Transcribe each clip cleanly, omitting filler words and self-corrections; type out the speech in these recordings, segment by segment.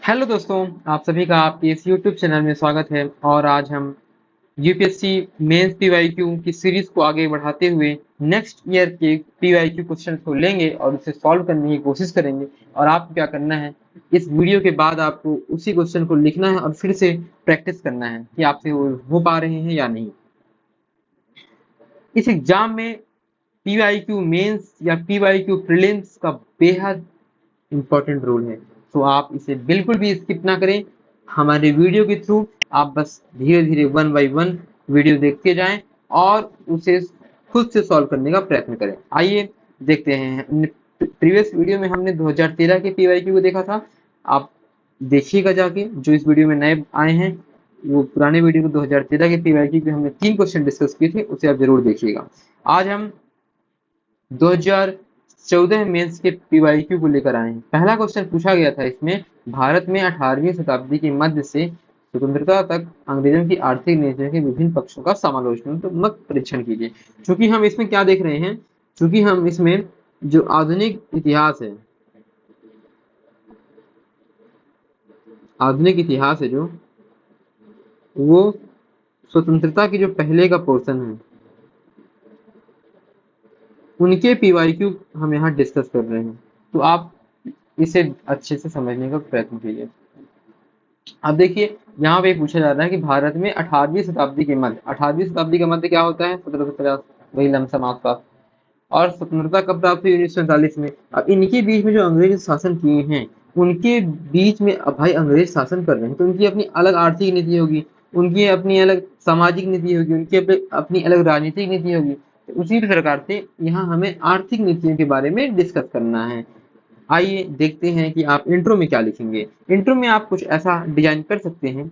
Hello दोस्तों, आप सभी का आपके इस यूट्यूब चैनल में स्वागत है। और आज हम यूपीएससी मेंस पीवाईक्यू की सीरीज को आगे बढ़ाते हुए नेक्स्ट ईयर के पीवाईक्यू क्वेश्चन को लेंगे और उसे सॉल्व करने की कोशिश करेंगे। और आपको क्या करना है, इस वीडियो के बाद आपको उसी क्वेश्चन को लिखना है और फिर से प्रैक्टिस करना है कि आपसे वो हो पा रहे हैं या नहीं। इस एग्जाम में पीवाईक्यू मेंस या पीवाईक्यू प्रीलिम्स का बेहद इंपॉर्टेंट रोल है। तो आप इसे बिल्कुल भी स्किप ना करें। हमारे वीडियो के थ्रू आप बस धीरे धीरे वन बाय वन वीडियो देखते जाएं और उसे खुद से सॉल्व करने का प्रयत्न करें। आइए देखते हैं। प्रीवियस वीडियो में हमने 2013 के पीवाईक्यू को देखा था। आप देखिएगा जाके, जो इस वीडियो में नए आए हैं वो पुराने वीडियो को 2013 के पीवाईक्यू के हमने 3 क्वेश्चन डिस्कस किए थे, उसे आप जरूर देखिएगा। आज हम 2014 मेंस के पीवाईक्यू को लेकर आए हैं। पहला क्वेश्चन पूछा गया था इसमें, भारत में 18वीं शताब्दी के मध्य से स्वतंत्रता तक अंग्रेजों की आर्थिक नीतियों के विभिन्न पक्षों का समालोचनात्मक परीक्षण कीजिए। चूंकि हम इसमें क्या देख रहे हैं, चूंकि हम इसमें जो आधुनिक इतिहास है, आधुनिक इतिहास है जो वो स्वतंत्रता की जो पहले का पोर्शन है उनके पीवाईक्यू हम यहाँ डिस्कस कर रहे हैं। तो आप इसे अच्छे से समझने का प्रयत्न कीजिए। अब देखिए, यहाँ पे पूछा जा रहा है कि भारत में 18वीं शताब्दी के मध्य, 18वीं शताब्दी का मध्य क्या होता है, 1750, वही लमसम आसपास। और स्वतंत्रता कब प्राप्त हुई, 1947 में। अब इनके बीच में जो अंग्रेज शासन किए हैं, उनके बीच में अब भाई अंग्रेज शासन कर रहे हैं तो उनकी अपनी अलग आर्थिक नीति होगी, उनकी अपनी अलग सामाजिक नीति होगी, उनकी अपनी अलग राजनीतिक नीति होगी। तो उसी प्रकार से यहाँ हमें आर्थिक नीतियों के बारे में डिस्कस करना है। आइए देखते हैं कि आप इंट्रो में क्या लिखेंगे। इंट्रो में आप कुछ ऐसा डिजाइन कर सकते हैं।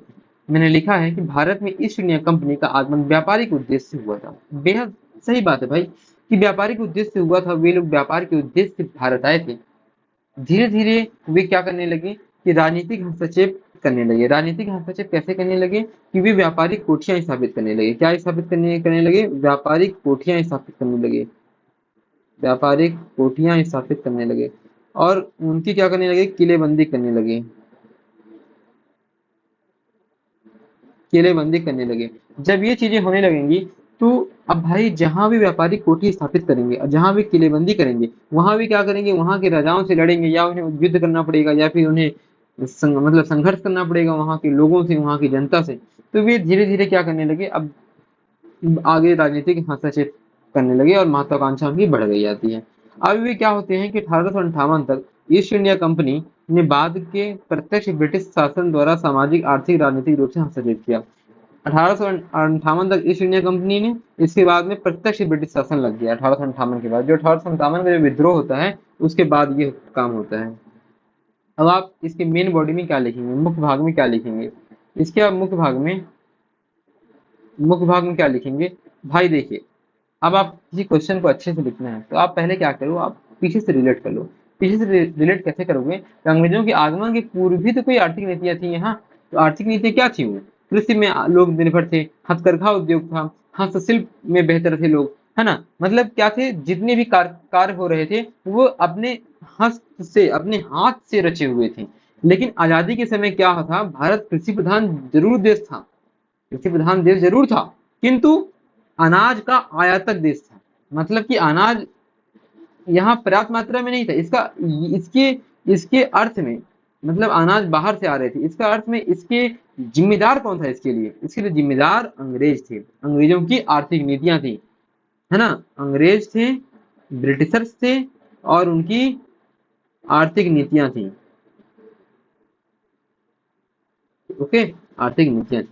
मैंने लिखा है कि भारत में ईस्ट इंडिया कंपनी का आगमन व्यापारिक उद्देश्य से हुआ था। बेहद सही बात है भाई कि व्यापारिक उद्देश्य से हुआ था। वे लोग व्यापार के उद्देश्य से भारत आए थे। धीरे धीरे वे क्या करने लगे कि राजनीतिक हस्तक्षेप करने लगे। राजनीतिक हस्तक्षेप कैसे करने लगे कि वे व्यापारिक कोठियां स्थापित करने लगे। क्या स्थापित करने लगे, व्यापारिक कोठियां स्थापित करने लगे, व्यापारिक कोठियां स्थापित करने लगे। और उनकी क्या करने लगे, किलेबंदी करने लगे, किलेबंदी करने लगे। जब ये चीजें होने लगेंगी तो अब भाई जहां भी व्यापारिक कोठी स्थापित करेंगे और जहां भी किलेबंदी करेंगे, वहां भी क्या करेंगे, वहां के राजाओं से लड़ेंगे या उन्हें युद्ध करना पड़ेगा या फिर उन्हें मतलब संघर्ष करना पड़ेगा वहां के लोगों से, वहां की जनता से। तो वे धीरे धीरे क्या करने लगे, अब आगे राजनीतिक हस्तक्षेप करने लगे और महत्वाकांक्षा उनकी बढ़ गई जाती है। अब वे क्या होते हैं कि 1858 तक ईस्ट इंडिया कंपनी ने बाद के प्रत्यक्ष ब्रिटिश शासन द्वारा सामाजिक, आर्थिक, राजनीतिक रूप से हस्तक्षेप किया। 1858 तक ईस्ट इंडिया कंपनी ने, इसके बाद में प्रत्यक्ष ब्रिटिश शासन लग गया। 1858 के बाद, जो 1857 का जो विद्रोह होता है उसके बाद ये काम होता है। अब आप इसके मेन बॉडी में क्या लिखेंगे, मुख्य भाग में क्या लिखेंगे, इसके आप मुख्य भाग में क्या लिखेंगे भाई। देखिए, अब आप किसी क्वेश्चन को अच्छे से लिखना है तो आप पहले क्या करो, आप पीछे से रिलेट कर लो। पीछे से रिलेट कैसे करोगे, तो अंग्रेजों के आगमन के पूर्व भी तो कोई आर्थिक नीतियां थी यहाँ। तो आर्थिक नीतियां क्या थी, वो कृषि में लोग निर्भर थे, हथकरघा उद्योग था, हस्तशिल्प में बेहतर थे लोग, है ना। मतलब क्या थे, जितने भी कार्य हो रहे थे वो अपने हस्त से, अपने हाथ से रचे हुए थे। लेकिन आजादी के समय क्या था, भारत कृषि प्रधान जरूर देश था, कृषि प्रधान देश जरूर था, किंतु अनाज का आयातक देश था। मतलब कि अनाज यहाँ पर्याप्त मात्रा में नहीं था। इसके इसके अर्थ में, मतलब अनाज बाहर से आ रहे थे, इसका अर्थ में इसके जिम्मेदार कौन था, इसके लिए जिम्मेदार अंग्रेज थे। अंग्रेजों की आर्थिक नीतियां थी, है ना। अंग्रेज थे, ब्रिटिशर्स थे और उनकी आर्थिक नीतियां थी। ओके, आर्थिक नीतियां थी।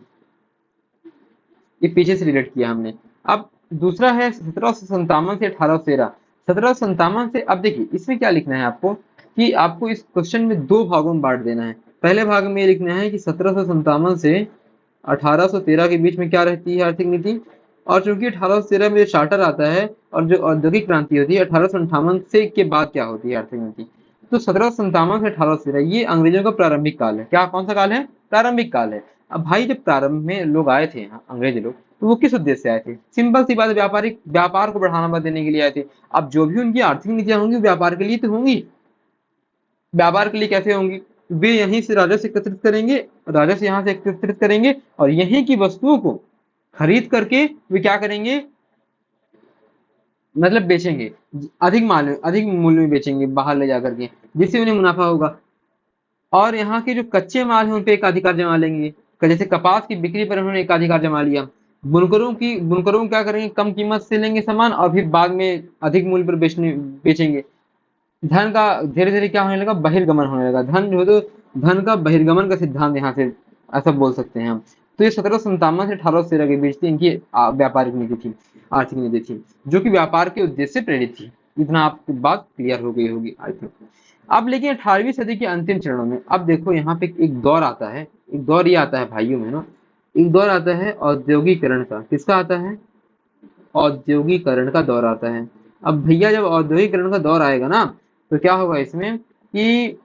ये पीछे से रिलेट किया हमने। अब दूसरा है 1757 से 1813। 1757 से, अब देखिए इसमें क्या लिखना है आपको कि आपको इस क्वेश्चन में दो भागों में बांट देना है। पहले भाग में ये लिखना है कि 1757 से 1813 के बीच में क्या रहती है आर्थिक नीति। और चूंकि 1813 में जो चार्टर आता है और जो औद्योगिक क्रांति होती है 1858 से के बाद क्या होती है आर्थिक नीति। तो 1757 से 1813 ये अंग्रेजों का प्रारंभिक काल है। क्या, कौन सा काल है, प्रारंभिक काल है। अब भाई जब प्रारंभ में लोग आए थे यहाँ अंग्रेज लोग, तो वो किस उद्देश्य से आए थे, सिंपल सी बात है, व्यापार को बढ़ावा देने के लिए आए थे। अब जो भी उनकी आर्थिक नीतियां होंगी व्यापार के लिए तो होंगी। व्यापार के लिए कैसे होंगी, वे यहीं से राजस्व एकत्रित करेंगे, राजस्व यहाँ से एकत्रित करेंगे और यहीं की वस्तुओं को खरीद करके वे क्या करेंगे, मतलब बेचेंगे, अधिक मूल्य में बेचेंगे बाहर ले जाकर के, जिससे उन्हें मुनाफा होगा। और यहाँ के जो कच्चे माल हैं उन पे एकाधिकार जमा लेंगे। जैसे कपास की बिक्री पर उन्होंने एकाधिकार जमा लिया। बुनकरों को क्या करेंगे, कम कीमत से लेंगे सामान और फिर बाद में अधिक मूल्य पर बेचेंगे। धन का धीरे धीरे क्या होने लगा, बहिर्गमन होने लगा। धन का बहिर्गमन का सिद्धांत यहाँ से ऐसा बोल सकते हैं हम। तो ये 1757 से 1813 के बीच थी इनकी व्यापारिक नीति थी, आर्थिक नीति थी, जो कि व्यापार के उद्देश्य से प्रेरित थी। इतना आपकी बात क्लियर हो गई होगी आई थिंक। अब लेकिन 18वीं सदी के अंतिम चरणों में अब देखो यहाँ पे एक दौर आता है, एक दौर ये आता है भाइयों बहनों, एक दौर आता है औद्योगिकरण का। किसका आता है, औद्योगिकरण का दौर आता है। अब भैया जब औद्योगिकरण का दौर आएगा ना, तो क्या होगा इसमें कि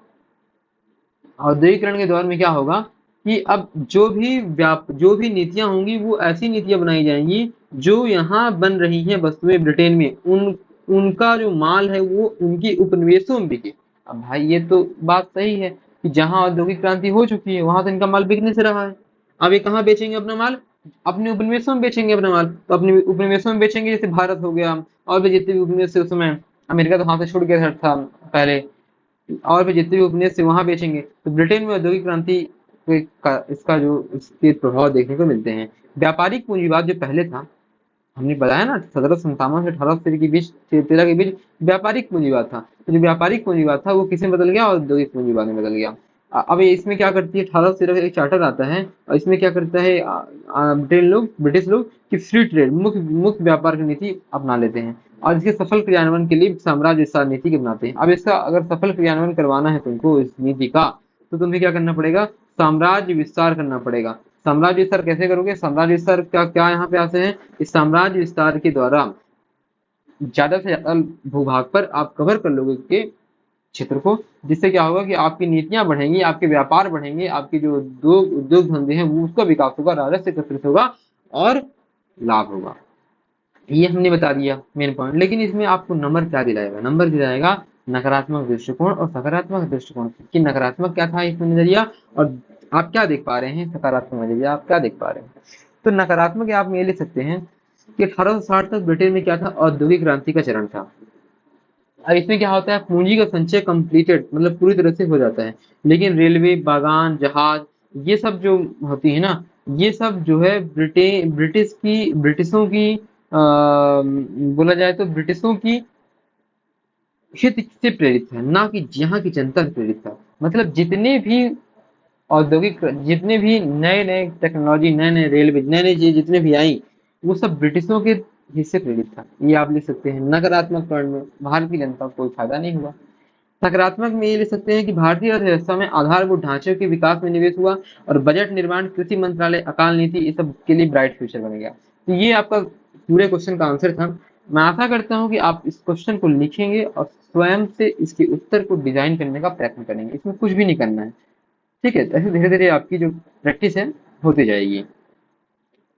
औद्योगिकरण के दौर में क्या होगा कि अब जो भी नीतियां होंगी वो ऐसी नीतियां बनाई जाएंगी जो यहाँ बन रही हैं वस्तुएं ब्रिटेन में, उनका जो माल है वो उनकी उपनिवेशों में बिके। अब भाई ये तो बात सही है कि जहां औद्योगिक क्रांति हो चुकी है वहां तो इनका माल बिकने से रहा है। अब ये कहाँ बेचेंगे अपना माल, अपने उपनिवेशों में बेचेंगे अपना माल। तो अपने उपनिवेशों में बेचेंगे, जैसे भारत हो गया और भी जितने भी उपनिवेश थे उस समय, अमेरिका तो हाथ से छूट गया था पहले, और भी जितने भी उपनिवेश थे वहां बेचेंगे। तो ब्रिटेन में औद्योगिक क्रांति इसका जो इसके प्रभाव देखने को मिलते हैं। व्यापारिक पूंजीवाद जो पहले था, हमने बताया ना 1757 से 1813 के बीच, 13 के बीच व्यापारिक पूंजीवाद था। तो जो व्यापारिक पूंजीवाद था वो किसमें बदल गया, औद्योगिक पूंजीवाद में बदल गया। अब ये इसमें क्या करती है, 1813 का एक चार्टर आता है और इसमें क्या करता है ब्रिटिश लोग कि फ्री ट्रेड, मुक्त व्यापार की नीति अपना लेते हैं और इसके सफल क्रियान्वयन के लिए साम्राज्य विस्तार नीति के बनाते हैं। अब इसका अगर सफल क्रियान्वयन करवाना है तुमको इस नीति का, तो तुम्हें क्या करना पड़ेगा, साम्राज्य विस्तार करना पड़ेगा। साम्राज्य विस्तार कैसे करोगे, साम्राज्य विस्तार क्या क्या यहाँ पे आते हैं, इस साम्राज्य विस्तार के द्वारा ज्यादा से ज्यादा भूभाग पर आप कवर कर लोगे के क्षेत्र को, जिससे क्या होगा कि आपकी नीतियां बढ़ेंगी, आपके व्यापार बढ़ेंगे, आपके जो उद्योग धंधे हैं वो उसका विकास होगा, राजस्व एकत्रित होगा और लाभ होगा। ये हमने बता दिया मेन पॉइंट। लेकिन इसमें आपको नंबर क्या दिलाएगा, नंबर दिलाएगा नकारात्मक दृष्टिकोण और सकारात्मक दृष्टिकोण। कि नकारात्मक क्या था इसमें नजरिया और आप क्या देख पा रहे हैं, सकारात्मक नजरिया आप क्या देख पा रहे हैं। तो नकारात्मक आप ये ले सकते हैं कि 1860 तक ब्रिटेन में क्या था, औद्योगिक क्रांति का चरण था। अब इसमें क्या होता है, पूंजी का संचय कंप्लीटेड मतलब पूरी तरह से हो जाता है, लेकिन रेलवे, बागान, जहाज, ये सब जो होती है ना, ये सब जो है ब्रिटिशों की बोला जाए तो ब्रिटिशों की हित से प्रेरित है, ना कि यहाँ की जनता से प्रेरित था। मतलब जितने भी नए नए टेक्नोलॉजी, नए नए रेलवे, नए नए चीज जितने भी आई, वो सब ब्रिटिशों के हित से प्रेरित था। ये आप लिख सकते हैं नकारात्मक पॉइंट में, भारत की जनता को कोई फायदा नहीं हुआ। सकारात्मक में ये लिख सकते हैं कि भारतीय अर्थव्यवस्था में आधारभूत ढांचे के विकास में निवेश हुआ और बजट निर्माण, कृषि मंत्रालय, अकाल नीति, ये सब के लिए ब्राइट फ्यूचर बन गया। तो ये आपका पूरे क्वेश्चन का आंसर था। मैं आशा करता हूँ कि आप इस क्वेश्चन को लिखेंगे और स्वयं से इसके उत्तर को डिजाइन करने का प्रयत्न करेंगे। इसमें कुछ भी नहीं करना है, ठीक है। ऐसे धीरे धीरे आपकी जो प्रैक्टिस है होती जाएगी।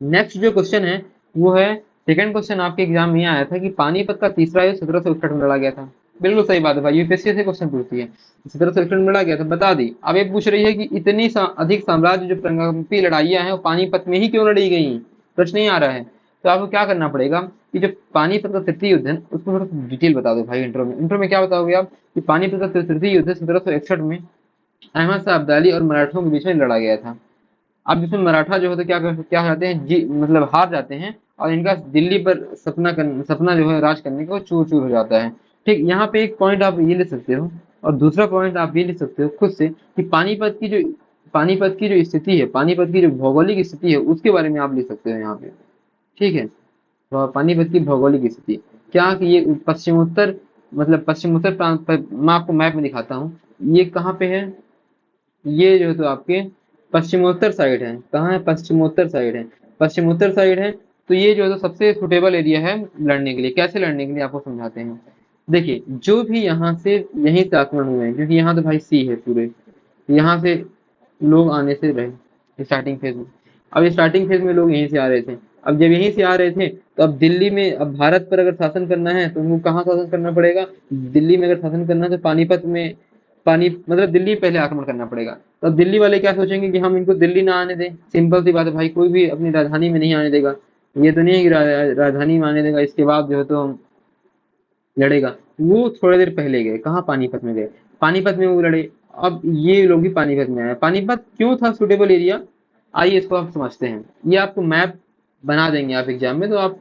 नेक्स्ट जो क्वेश्चन है वो है, सेकंड क्वेश्चन आपके एग्जाम में आया था कि पानीपत का तीसरा युद्ध 1761 में लड़ा गया था। बिल्कुल सही बात है भाई, यूपीएससी से क्वेश्चन पूछती है, 1761 में लड़ा गया था, बता दी। अब ये पूछ रही है कि इतनी अधिक साम्राज्य जो प्रगंपी लड़ाइयां हैं वो पानीपत में ही क्यों लड़ी गई, प्रश्न नहीं आ रहा है। तो आपको क्या करना पड़ेगा कि जो पानीपत का तृतीय युद्ध है उसको थोड़ा डिटेल बता दो भाई। इंट्रो में क्या बताओगे आप कि पानीपत का तृतीय युद्ध 1761 में अहमद शाह अब्दाली और मराठों के बीच में लड़ा गया था। अब जिसमें मराठा जो होते क्या हो जाते हैं जी, मतलब हार जाते हैं और इनका दिल्ली पर सपना जो है राज करने का चूर चूर हो जाता है। ठीक, यहाँ पे एक पॉइंट आप ये ले सकते हो और दूसरा पॉइंट आप ये ले सकते हो खुद से कि पानीपत की जो स्थिति है, पानीपत की जो भौगोलिक स्थिति है उसके बारे में आप लिख सकते हो यहाँ पे, ठीक है। तो पानीपत की भौगोलिक स्थिति क्या कि ये पश्चिमोत्तर प्रांत पर, मैं आपको मैप में दिखाता हूँ ये कहाँ पे है। ये जो तो आपके पश्चिमोत्तर साइड है, कहाँ है, पश्चिमोत्तर साइड है, पश्चिमोत्तर साइड है। तो ये जो है तो सबसे सुटेबल एरिया है लड़ने के लिए। कैसे लड़ने के लिए आपको समझाते हैं। देखिए, जो भी यहाँ से यहीं से आक्रमण हुए हैं, क्योंकि यहाँ तो भाई सी है पूरे, यहाँ से लोग आने से रहे स्टार्टिंग फेज में। अब स्टार्टिंग फेज में लोग यहीं से आ रहे थे। अब जब यहीं से आ रहे थे तो अब दिल्ली में, अब भारत पर अगर शासन करना है तो उनको कहाँ शासन करना पड़ेगा, दिल्ली में अगर शासन करना है तो पानीपत में पानी मतलब दिल्ली पहले आक्रमण करना पड़ेगा। तो अब दिल्ली वाले क्या सोचेंगे कि हम इनको दिल्ली ना आने दें, सिंपल सी बात है भाई, कोई भी अपनी राजधानी में नहीं आने देगा। ये तो नहीं है कि राजधानी में आने देगा इसके बाद जो है तो हम लड़ेगा। वो थोड़ी देर पहले गए कहाँ, पानीपत में गए, पानीपत में वो लड़े। अब ये लोग भी पानीपत में आए। पानीपत क्यों था सुटेबल एरिया, आइए इसको आप समझते हैं। ये आपको मैप बना देंगे आप एग्जाम में, तो आप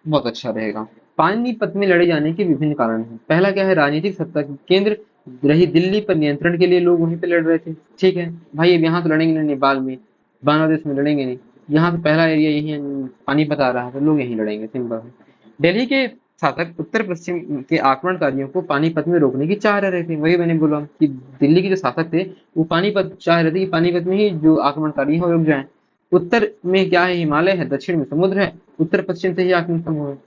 बहुत अच्छा रहेगा। पानीपत में लड़े जाने के विभिन्न कारण हैं। पहला क्या है, राजनीतिक सत्ता की केंद्र रही दिल्ली पर नियंत्रण के लिए लोग वहीं पे लड़ रहे थे। ठीक है भाई, अब यहाँ तो लड़ेंगे नहीं नेपाल में, बांग्लादेश में लड़ेंगे नहीं, यहाँ तो पहला एरिया यही है, पानीपत आ रहा है तो लोग यहीं लड़ेंगे, सिंपल है। दिल्ली के शासक उत्तर पश्चिम के आक्रमणकारियों को पानीपत में रोकने की चाह रहे थे। वही मैंने बोला कि दिल्ली के जो शासक थे वो पानीपत चाह रहे थे कि पानीपत में ही जो आक्रमणकारी है वो रुक जाए। उत्तर में क्या है, हिमालय है, दक्षिण में समुद्र है, उत्तर पश्चिम से ही आक्रमण संभव है।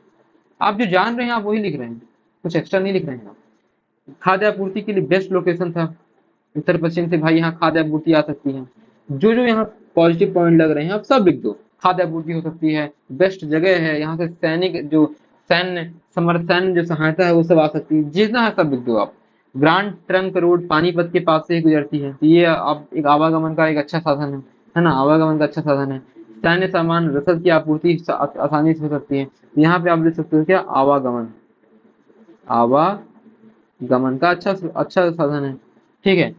आप जो जान रहे हैं आप वही लिख रहे हैं, कुछ एक्स्ट्रा नहीं लिख रहे हैं आप। खाद्य आपूर्ति के लिए बेस्ट लोकेशन था, उत्तर पश्चिम से भाई यहाँ खाद्य आपूर्ति आ सकती है। जो जो यहाँ पॉजिटिव पॉइंट लग रहे हैं आप सब लिख दो। खाद्य आपूर्ति हो सकती है, बेस्ट जगह है, यहाँ से सैनिक जो सैन्य समर्थन जो सहायता है वो सब आ सकती है, जितना है सब लिख दो आप। ग्रांड ट्रंक रोड पानीपत के पास से ही गुजरती है, तो ये आप एक आवागमन का एक अच्छा साधन है ना, आवागमन का अच्छा साधन है। सैन्य सामान रसद की आपूर्ति आसानी से हो सकती है। यहाँ पे आप लिख सकते हो क्या, आवागमन, आवागमन का अच्छा अच्छा साधन है। ठीक है,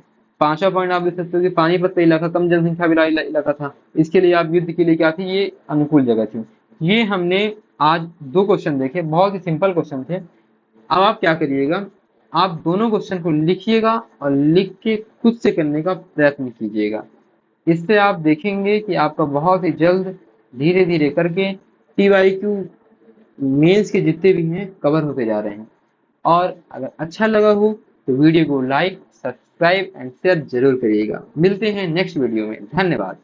पांचवा पॉइंट आप लिख सकते हो कि पानीपत का इलाका कम जनसंख्या वाला इलाका था, इसके लिए आप युद्ध के लिए क्या थी, ये अनुकूल जगह थी। ये हमने आज दो क्वेश्चन देखे, बहुत ही सिंपल क्वेश्चन थे। अब आप क्या करिएगा, आप दोनों क्वेश्चन को लिखिएगा और लिख के खुद से करने का प्रयत्न कीजिएगा। इससे आप देखेंगे कि आपका बहुत ही जल्द धीरे धीरे करके TYQ मेंस के जितने भी हैं कवर होते जा रहे हैं। और अगर अच्छा लगा हो तो वीडियो को लाइक, सब्सक्राइब एंड शेयर जरूर करिएगा। मिलते हैं नेक्स्ट वीडियो में, धन्यवाद।